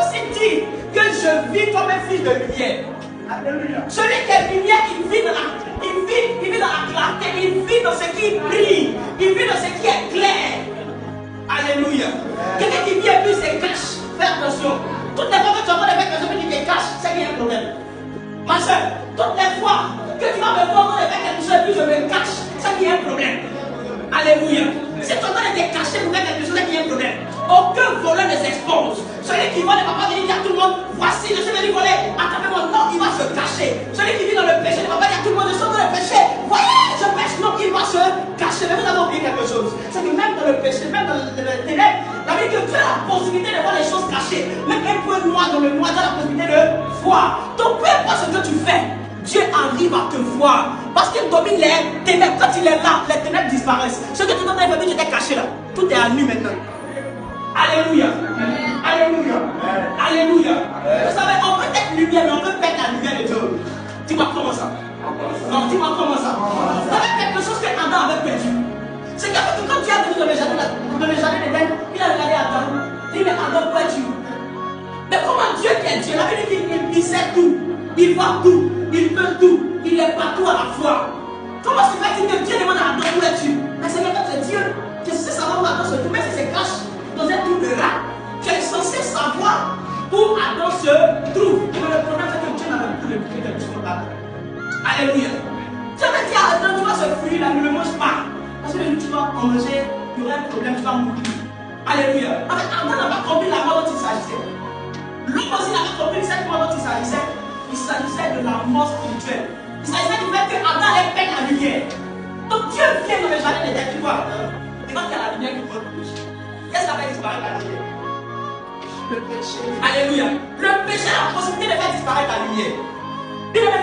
aussi dit que je vis comme un fils de lumière. Alléluia. Celui qui est lumière, il vit dans la clarté, il vit dans ce qui brille, il vit dans ce qui est clair. Alléluia. Quelqu'un qui vit et puis se cache, fais attention. Toutes les fois que tu entends des personnes qui te cachent, c'est qu'il y a un problème. Ma soeur, toutes les fois que tu vas me voir dans les faire quelque chose et puis je me cache, c'est qu'il y a un problème. Alléluia. Si tu entends te cacher pour faire quelque chose, c'est qu'il y a un problème. Aucun voleur ne s'expose. Celui qui vole ne va pas venir dire à tout le monde, voici, je suis venu voler, attrapez-moi. Non, il va se cacher. Celui qui vit dans le péché ne va pas dire à tout le monde, je suis dans le péché. Voyez, je pêche. Non, il va se cacher. Mais vous avez oublié quelque chose. C'est que même dans le péché, même dans le ténèbre, la vie que tu as la possibilité de voir les choses cachées. Même un peu noir dans le noir, tu as la possibilité de voir. Donc peu importe ce que tu fais, Dieu arrive à te voir. Parce qu'il domine les ténèbres. Quand il est là, les ténèbres disparaissent. Ce que tu entends dans les familles, tu étais caché là. Tout est à nu maintenant. Alléluia. Alléluia. Alléluia. Vous savez, on peut être lumière, mais on peut perdre la lumière de Dieu. Dis-moi comment ça. Non, dis-moi comment ça. Vous savez quelque chose que Adam avait perdu. C'est que quand tu as venu dans le jardin d'Éden, il a regardé Adam. Il dit, mais Adam, où es-tu? Mais comment Dieu qui est Dieu, la Bible dit qu'il sait tout, il voit tout, il peut tout, il est partout à la fois. Comment se fait-il que Dieu demande à Adam où es-tu? Mais c'est quelqu'un de Dieu. Tu sais savoir où Adam se trouve, mais si se cache dans un trou de rat, tu es censé savoir où Adam se trouve. Mais le problème c'est que Dieu n'avait plus le fruit de son Adam. Alléluia. Dieu me dit à Adam, tu vois ce fruit là, ne le mange pas. Parce que tu vas en manger, il y aura un problème, tu vas mourir. Alléluia. En fait, Adam n'a pas compris la mort dont il s'agissait. L'homme aussi n'a pas compris cette mort dont il s'agissait. Il s'agissait de la mort spirituelle. Il s'agissait du fait que Adam allait perdre la lumière. Donc Dieu vient dans le jardin d'Éden, tu vois. Et quand il y a la lumière qui brille, qu'est-ce qui va faire disparaître la lumière? Le péché. Alléluia. Le péché a la possibilité de faire disparaître la lumière. Il me